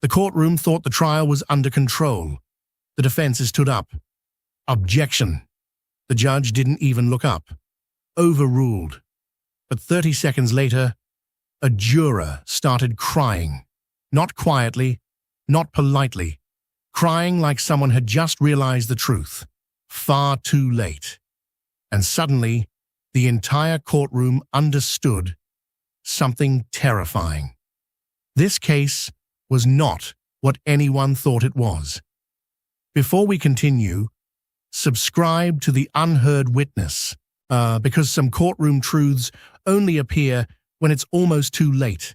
The courtroom thought the trial was under control. The defense stood up. Objection. The judge didn't even look up. Overruled. But 30 seconds later, a juror started crying. Not quietly, not politely. Crying like someone had just realized the truth. Far too late. And suddenly, the entire courtroom understood something terrifying. This case was not what anyone thought it was. Before we continue, subscribe to the Unheard Witness, because some courtroom truths only appear when it's almost too late.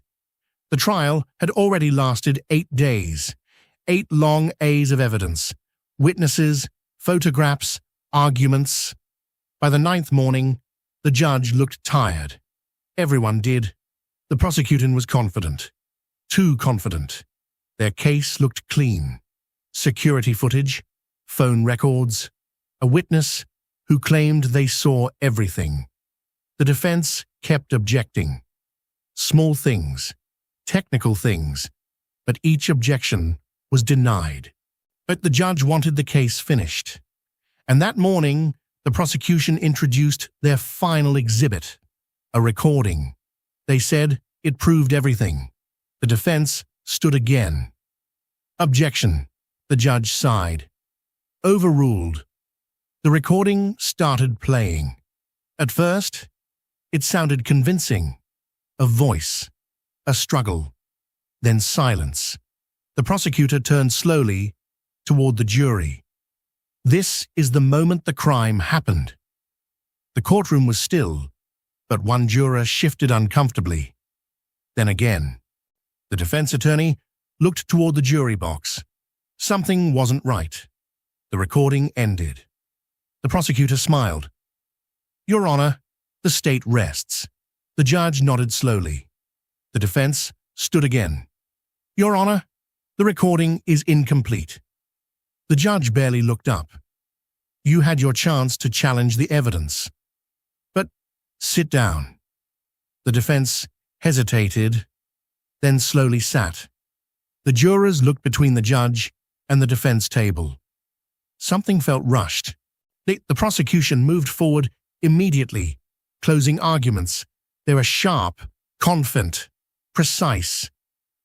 The trial had already lasted 8 days, 8 long A's of evidence, witnesses, photographs, arguments. By the 9th morning, the judge looked tired. Everyone did. The prosecutor was confident. Too confident. Their case looked clean. Security footage, phone records, a witness who claimed they saw everything. The defense kept objecting. Small things, technical things, but each objection was denied. But the judge wanted the case finished. And that morning, the prosecution introduced their final exhibit, a recording. They said it proved everything. The defense stood again. Objection. The judge sighed. Overruled. The recording started playing. At first, it sounded convincing. A voice, a struggle, then silence. The prosecutor turned slowly toward the jury. This is the moment the crime happened. The courtroom was still, but one juror shifted uncomfortably. Then again. The defense attorney looked toward the jury box. Something wasn't right. The recording ended. The prosecutor smiled. Your Honor, the state rests. The judge nodded slowly. The defense stood again. Your Honor, the recording is incomplete. The judge barely looked up. You had your chance to challenge the evidence. But sit down. The defense hesitated, then slowly sat. The jurors looked between the judge and the defense table. Something felt rushed. The prosecution moved forward immediately, closing arguments. They were sharp, confident, precise.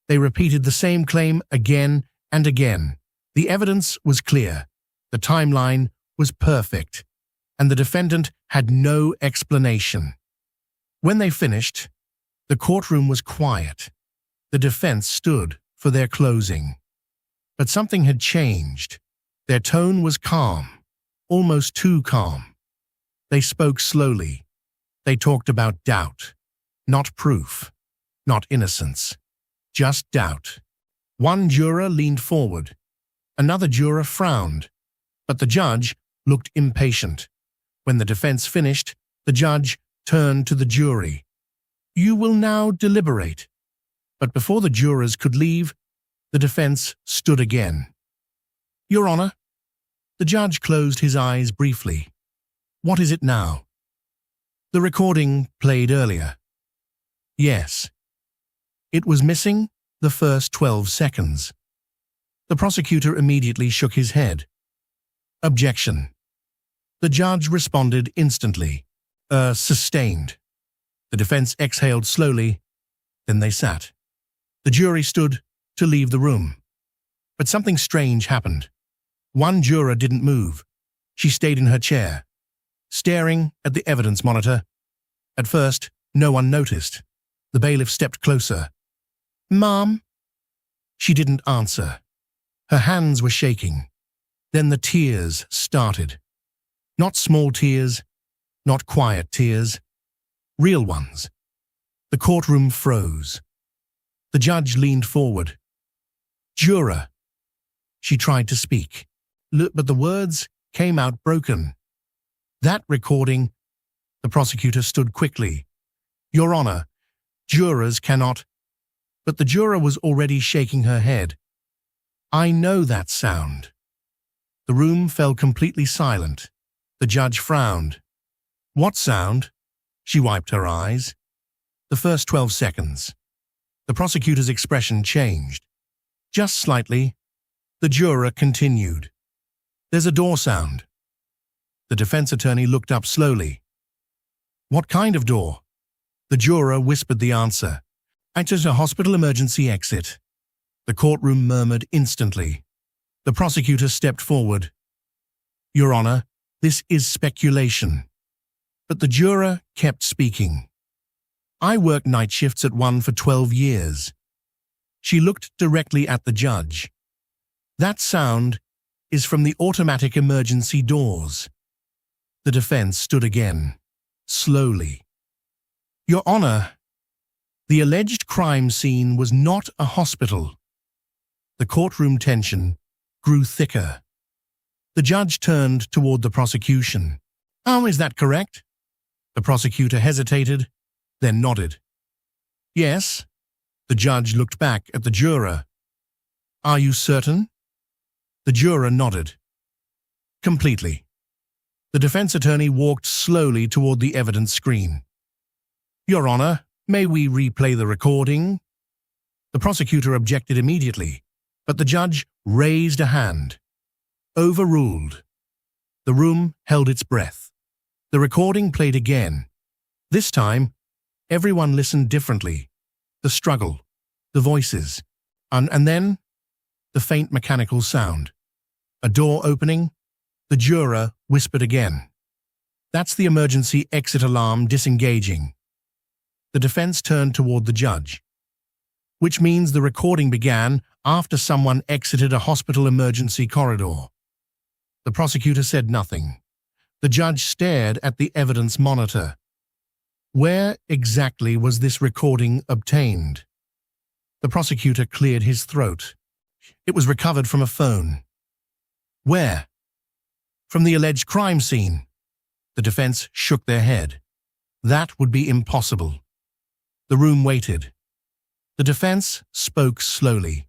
They repeated the same claim again and again. The evidence was clear. The timeline was perfect, and the defendant had no explanation. When they finished, the courtroom was quiet. The defense stood for their closing. But something had changed. Their tone was calm, almost too calm. They spoke slowly. They talked about doubt, not proof, not innocence, just doubt. One juror leaned forward. Another juror frowned, but the judge looked impatient. When the defense finished, the judge turned to the jury. You will now deliberate. But before the jurors could leave, the defense stood again. Your Honor, the judge closed his eyes briefly. What is it now? The recording played earlier. Yes. It was missing the first 12 seconds. The prosecutor immediately shook his head. Objection. The judge responded instantly. Sustained. The defense exhaled slowly, then they sat. The jury stood to leave the room. But something strange happened. One juror didn't move. She stayed in her chair, staring at the evidence monitor. At first, no one noticed. The bailiff stepped closer. Mom? She didn't answer. Her hands were shaking. Then the tears started. Not small tears, not quiet tears, real ones. The courtroom froze. The judge leaned forward. Juror. She tried to speak, but the words came out broken. That recording. The prosecutor stood quickly. Your Honor, jurors cannot. But the juror was already shaking her head. I know that sound. The room fell completely silent. The judge frowned. What sound? She wiped her eyes. The first 12 seconds. The prosecutor's expression changed. Just slightly. The juror continued. There's a door sound. The defense attorney looked up slowly. What kind of door? The juror whispered the answer. It's a hospital emergency exit. The courtroom murmured instantly. The prosecutor stepped forward. Your Honor, this is speculation. But the juror kept speaking. I worked night shifts at one for 12 years. She looked directly at the judge. That sound is from the automatic emergency doors. The defense stood again, slowly. Your Honor, the alleged crime scene was not a hospital. The courtroom tension grew thicker. The judge turned toward the prosecution. Oh, is that correct? The prosecutor hesitated, then nodded. Yes. The judge looked back at the juror. Are you certain? The juror nodded. Completely. The defense attorney walked slowly toward the evidence screen. Your Honor, may we replay the recording? The prosecutor objected immediately, but the judge raised a hand. Overruled. The room held its breath. The recording played again. This time, everyone listened differently. The struggle, the voices, and then the faint mechanical sound. A door opening. The juror whispered again. That's the emergency exit alarm disengaging. The defense turned toward the judge. Which means the recording began after someone exited a hospital emergency corridor. The prosecutor said nothing. The judge stared at the evidence monitor. Where exactly was this recording obtained? The prosecutor cleared his throat. It was recovered from a phone. Where? From the alleged crime scene. The defense shook their head. That would be impossible. The room waited. The defense spoke slowly.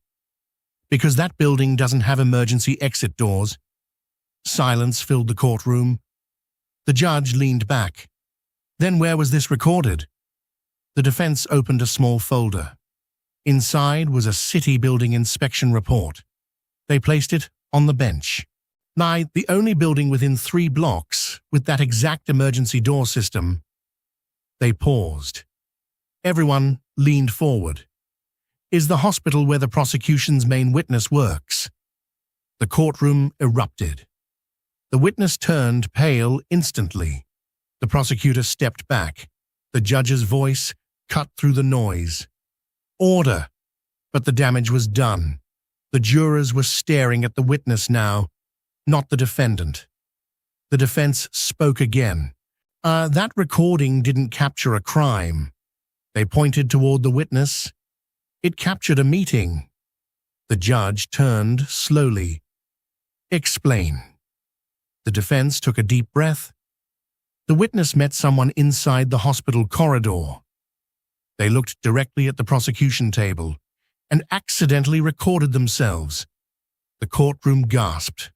Because that building doesn't have emergency exit doors. Silence filled the courtroom. The judge leaned back. Then where was this recorded? The defense opened a small folder. Inside was a city building inspection report. They placed it on the bench. Nigh the only building within 3 blocks with that exact emergency door system. They paused. Everyone leaned forward. Is the hospital where the prosecution's main witness works? The courtroom erupted. The witness turned pale instantly. The prosecutor stepped back. The judge's voice cut through the noise. Order! But the damage was done. The jurors were staring at the witness now, not the defendant. The defense spoke again. That recording didn't capture a crime. They pointed toward the witness. It captured a meeting. The judge turned slowly. Explain. The defense took a deep breath. The witness met someone inside the hospital corridor. They looked directly at the prosecution table and accidentally recorded themselves. The courtroom gasped.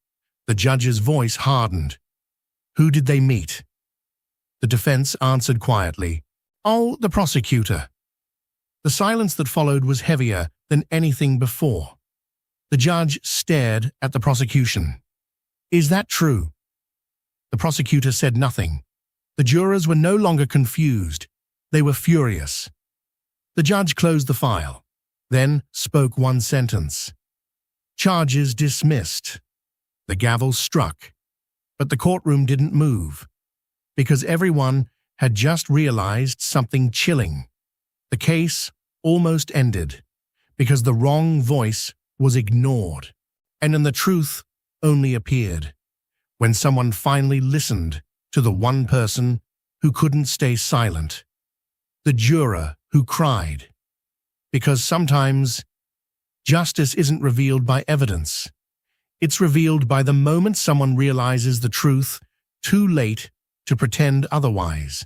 The judge's voice hardened. Who did they meet? The defense answered quietly. Oh, the prosecutor. The silence that followed was heavier than anything before. The judge stared at the prosecution. Is that true? The prosecutor said nothing. The jurors were no longer confused. They were furious. The judge closed the file, then spoke one sentence. Charges dismissed. The gavel struck, but the courtroom didn't move, because everyone had just realized something chilling. The case almost ended, because the wrong voice was ignored, and then the truth only appeared when someone finally listened to the one person who couldn't stay silent, the juror who cried. Because sometimes justice isn't revealed by evidence. It's revealed by the moment someone realizes the truth too late to pretend otherwise.